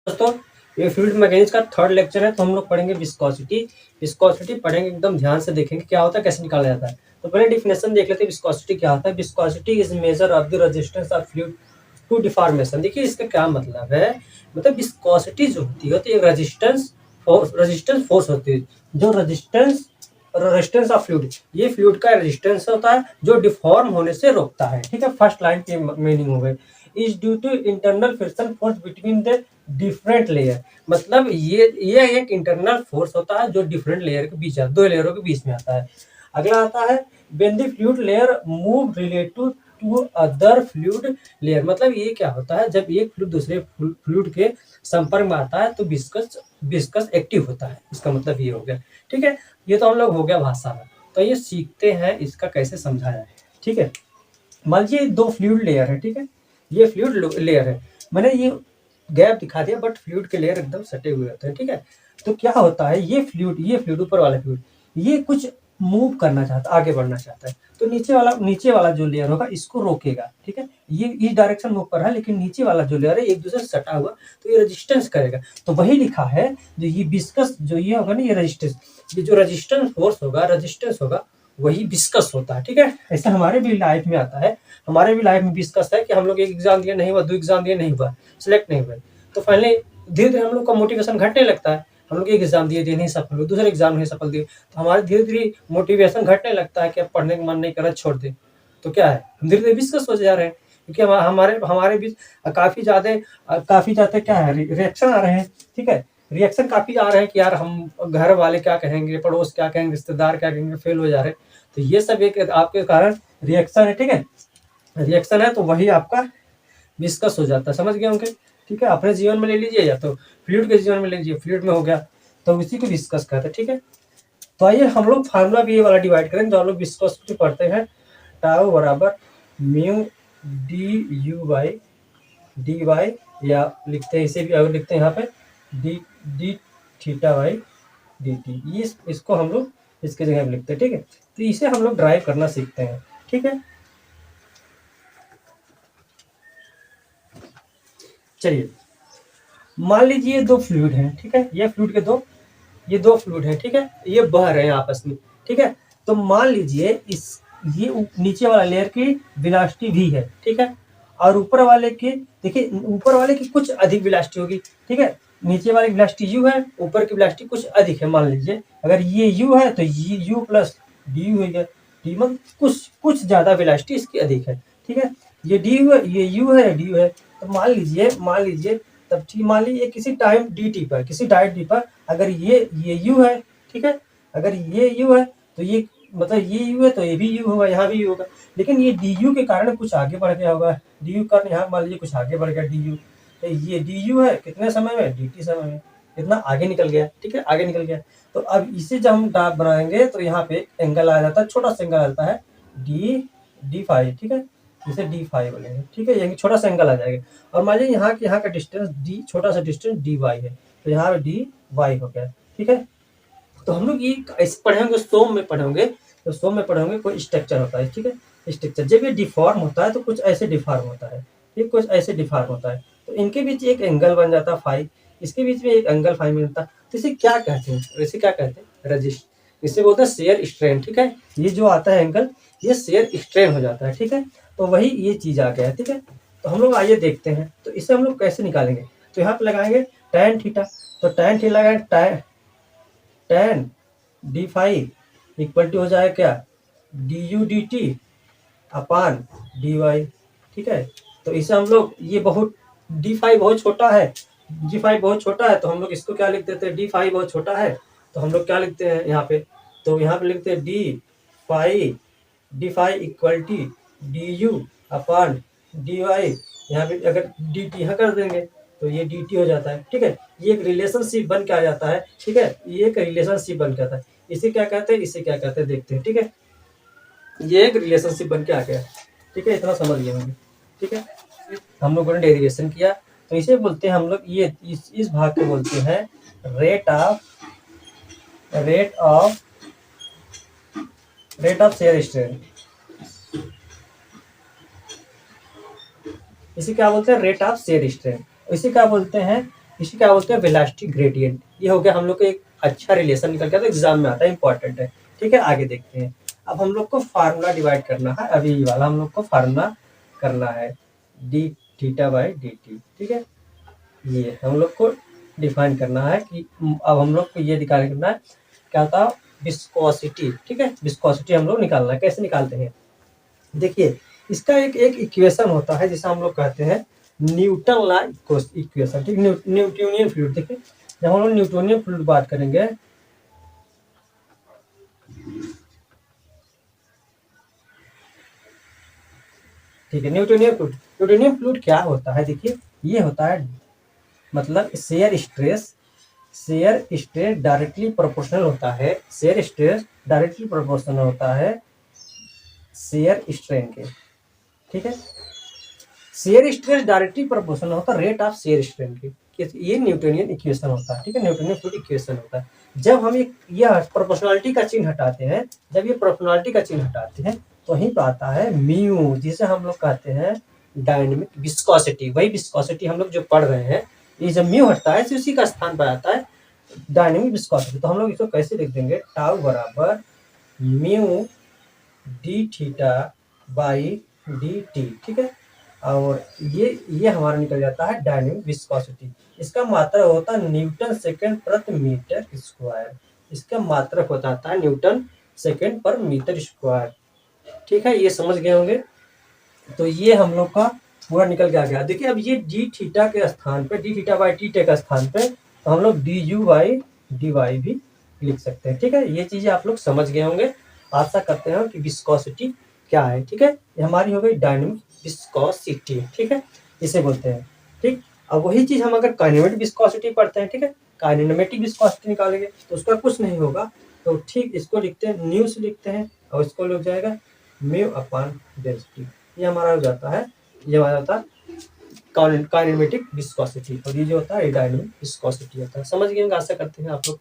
दोस्तों, ये fluid mechanics का थर्ड लेक्चर है। तो हम लोग पढ़ेंगे विस्कोसिटी। विस्कोसिटी पढ़ेंगे, एकदम ध्यान से देखेंगे क्या होता है, कैसे निकाला जाता है। तो पहले डिफिनेशन देख लेते हैं विस्कोसिटी क्या होता है। Viscosity is measure of the resistance of fluid to deformation. देखिए इसका क्या मतलब है। मतलब विस्कोसिटी जो होती है तो ये रेजिस्टेंस फोर्स होती है। जो रेजिस्टेंस ऑफ फ्लूइड, ये फ्लूइड का रेजिस्टेंस होता है जो डिफॉर्म होने से रोकता है। ठीक है, फर्स्ट लाइन की मीनिंग हो गई is due to internal friction force between the different layer. मतलब ये एक इंटरनल फोर्स होता है जो डिफरेंट लेयर के बीच दो लेयरों के बीच में आता है। अगला आता है when the fluid layer move relative to other fluid layer. मतलब ये क्या होता है, जब एक फ्लूइड दूसरे फ्लूइड के संपर्क में आता है तो विस्कस एक्टिव होता है। इसका मतलब ये हो गया। ठीक है, ये तो हम लोग हो गया भाषा में। तो ये सीखते हैं इसका कैसे समझाया है। ठीक है, मान लीजिए दो फ्लूइड लेयर है। ठीक है, ये फ्लूइड लेयर है, मैंने ये गैप दिखा दिया, बट फ्लूइड के लेयर एकदम सटे हुए होते हैं। ठीक है, तो क्या होता है, ये फ्लूइड ऊपर वाला फ्लूइड ये कुछ मूव करना चाहता है, आगे बढ़ना चाहता है, तो नीचे वाला जो लेयर होगा इसको रोकेगा। ठीक है, ये इस डायरेक्शन में ऊपर है, लेकिन नीचे वाला जो लेयर है एक दूसरे से सटा हुआ, तो ये रेजिस्टेंस करेगा। तो वही लिखा है जो ये विस्कस जो ये होगा ना, ये रेजिस्टेंस, ये जो रेजिस्टेंस होगा वही विस्कस होता है। ठीक है, ऐसा हमारे भी लाइफ में आता है। हमारे भी लाइफ में विस्कस है कि हम लोग एक एग्जाम दिए नहीं हुआ, दो एग्जाम दिए नहीं हुआ, सिलेक्ट नहीं हुए, तो फाइनली धीरे धीरे हम लोग का मोटिवेशन घटने लगता है। हम लोग एक एग्जाम दिए नहीं सफल हुए, दूसरे एग्जाम नहीं सफल दिए, तो हमारे धीरे धीरे मोटिवेशन घटने लगता है कि अब पढ़ने का मन नहीं कर रहा, छोड़ दे। तो क्या है, हम धीरे धीरे विस्कस हो जा रहे हैं, क्योंकि हमारे हमारे बीच काफी ज्यादा क्या है, रिएक्शन आ रहे हैं। ठीक है, रिएक्शन काफी आ रहे हैं कि यार हम घर वाले क्या कहेंगे, पड़ोस क्या कहेंगे, रिश्तेदार क्या कहेंगे, फेल हो जा रहे हैं। तो ये सब एक आपके कारण रिएक्शन है। ठीक है, रिएक्शन है, तो वही आपका विस्कस हो जाता है। समझ गए होंगे। ठीक है, अपने जीवन में ले लीजिए या तो फ्लूइड के जीवन में ले लीजिए, फ्लूइड में हो गया तो उसी को विस्कस कहते हैं। ठीक है, तो आइए हम लोग फार्मूला भी ये वाला डिवाइड करें जो हम लोग विस्कोसिटी पढ़ते हैं। टाउ बराबर mu d u by d y, या लिखते हैं इसे भी, अगर लिखते हैं यहाँ पे D D theta by D T, इसको हम लोग इसके जगह पे लिखते हैं। ठीक है, तो इसे हम लोग ड्राइव करना सीखते हैं। ठीक है, चलिए मान लीजिए दो फ्लूइड हैं। ठीक है, ये दो फ्लूइड हैं। ठीक है, ये बह रहे हैं आपस में। ठीक है, तो मान लीजिए ये नीचे वाला लेयर की वेलोसिटी v है। ठीक है, और ऊपर वाले की, देखिए ऊपर वाले की कुछ अधिक वेलोसिटी होगी। ठीक है, नीचे वाले की वेलोसिटी u है, ऊपर की वेलोसिटी कुछ अधिक है। मान लीजिए अगर ये u है तो ये u प्लस डी हो गया। डी मतलब कुछ ज्यादा वेलोसिटी इसकी अधिक है। ठीक है, ये डी है, ये u है, डी है। तो मान लीजिए तब ठीक, मान लीजिए किसी टाइम डी टी पर, किसी डायरेक्ट डी पर अगर ये u है। ठीक है, अगर ये u है तो ये मतलब ये u है तो ये भी u होगा, यहाँ भी u होगा। लेकिन ये du के कारण कुछ आगे बढ़ गया होगा, du कारण यहाँ मान लीजिए कुछ आगे बढ़ गया du, तो ये du है कितने समय में, dt समय में, इतना आगे निकल गया। ठीक है, आगे निकल गया। तो अब इसे जब हम डार्क बनाएंगे तो यहाँ पे एंगल आ जाता है, छोटा सा एंगल आता है डी फाइव। ठीक है, इसे डी फाइव बोलेंगे। ठीक है, ये छोटा सा एंगल आ जाएगा। और मान लीजिए यहाँ का डिस्टेंस डी, छोटा सा डिस्टेंस डी वाई है, तो यहाँ पे डी वाई हो गया। ठीक है, तो हम लोग ये ऐसे पढ़ेंगे, सोम में पढ़ेंगे, तो सोम में पढ़ेंगे कोई स्ट्रक्चर होता है। ठीक है, स्ट्रक्चर जब ये डिफॉर्म होता है तो कुछ ऐसे डिफॉर्म होता है, ठीक, कुछ ऐसे डिफॉर्म होता है, तो इनके बीच एक एंगल बन जाता है फाइव, इसके बीच में एक एंगल फाइव मिलता है। तो इसे क्या कहते हैं, इसे क्या कहते हैं, रजिस्ट, इसे बोलते हैं शेयर स्ट्रेन। ठीक है, ये जो आता है एंगल, ये शेयर स्ट्रेन हो जाता है। ठीक है, तो वही ये चीज आ गया है। ठीक है, तो हम लोग आइए देखते हैं, तो इसे हम लोग कैसे निकालेंगे। तो यहाँ पे लगाएंगे tan थीटा, तो tan थीटा लगाएंगे, tan d five equal to हो जाएगा क्या, d u d t upon d y. ठीक है, तो इसे हम लोग ये बहुत डी फाइव बहुत छोटा है, डी फाइव बहुत छोटा है, तो हम लोग इसको क्या लिख देते हैं, डी फाइव बहुत छोटा है तो हम लोग क्या लिखते हैं यहाँ पे, तो यहाँ पे लिखते हैं d five equal t d u upon d y. यहाँ पे अगर डी टी यहाँ कर देंगे तो ये डी टी हो जाता है। ठीक है, ये एक रिलेशनशिप बन के आ जाता है। ठीक है, ये एक रिलेशनशिप बन के आता है। इसे क्या कहते हैं, इसे क्या कहते हैं देखते हैं। ठीक है, ये एक रिलेशनशिप बन के आ गया। ठीक है, इतना समझ लिया मैंने। ठीक है, हम लोगों ने डेरिवेशन किया, तो इसे बोलते हैं हम लोग, ये इस भाग को बोलते हैं रेट ऑफ शेयर स्ट्रेन। इसे क्या बोलते हैं, रेट ऑफ शेयर स्ट्रेन। इसे क्या बोलते हैं, इसे क्या बोलते हैं, वेलोसिटी ग्रेडियंट। ये हो गया हम लोग को एक अच्छा रिलेशन निकल गया, तो एग्जाम में आता है, इंपॉर्टेंट है। ठीक है, आगे देखते हैं। अब हम लोग को फार्मूला डिवाइड करना है, अभी ये वाला हम लोग को फार्मूला करना है, D theta by D T. ठीक है, ये हम लोग को डिफाइन करना है कि अब हम लोग को ये निकाल करना है क्या होता है, विस्कोसिटी। ठीक है, विस्कोसिटी हम लोग निकालना है। कैसे निकालते हैं, देखिए इसका एक एक इक्वेशन होता है जिसे हम लोग कहते हैं न्यूटन लॉ इक्वेशन। ठीक, न्यूटोनियन फ्लूइड। देखिए जब हम लोग न्यूटोनियन फ्लूइड बात करेंगे, ठीक है, न्यूटोनियन फ्लूइड क्या होता है, देखिए ये होता है मतलब शेयर स्ट्रेस डायरेक्टली प्रोपोर्शनल होता है, शेयर स्ट्रेस डायरेक्टली प्रोपोर्शनल होता है शेयर स्ट्रेन के। ठीक है, शेयर स्ट्रेस डायरेक्टली प्रोपोर्शनल होता है रेट ऑफ शेयर स्ट्रेन के। ये न्यूटोनियन इक्वेशन होता है। ठीक है, न्यूटोनियन फ्लूइड इक्वेशन होता है। जब हम यह प्रोपोर्शनलिटी का चिन्ह हटाते हैं, जब ये प्रोपोर्शनलिटी का चिन्ह हटाते हैं तो वहीं पर आता है म्यू, जिसे हम लोग कहते हैं डायनेमिक विस्कोसिटी। वही विस्कोसिटी हम लोग जो पढ़ रहे हैं, ये जब म्यू हटता है तो उसी का स्थान पर आता है डायनेमिक विस्कोसिटी। तो हम लोग इसको कैसे लिख देंगे, टाउ बराबर mu D theta by D T. ठीक है, और ये हमारा निकल जाता है डायनेमिक विस्कोसिटी। इसका मात्रक होता है न्यूटन सेकेंड प्रति मीटर स्क्वायर। इसका मात्रक हो जाता है न्यूटन सेकेंड पर मीटर स्क्वायर। ठीक है, ये समझ गए होंगे। तो ये हम लोग का पूरा निकल के आ गया। देखिए अब ये डी थीटा के स्थान पे, डी थीटा बाई टी टे के स्थान पे, तो हम लोग d u by d y भी लिख सकते हैं। ठीक है, ये चीजें आप लोग समझ गए होंगे। आशा करते हैं कि विस्कोसिटी क्या है। ठीक है, ये हमारी हो गई डायनेमिक विस्कोसिटी। ठीक है, इसे बोलते हैं। ठीक, अब वही चीज हम अगर काइनेमेटिक विस्कोसिटी पढ़ते हैं, ठीक है, काइनेमेटिक विस्कोसिटी निकालेंगे तो उसका कुछ नहीं होगा। तो ठीक इसको लिखते हैं, न्यू से लिखते हैं और इसको लिख जाएगा म्यू अपॉन डेंसिटी। ये हमारा हो जाता है, ये हमारा होता है काइनेमेटिक विस्कोसिटी, और ये जो होता है डायनेमिक विस्कोसिटी होता है। समझ गए, आशा करते हैं आप लोग।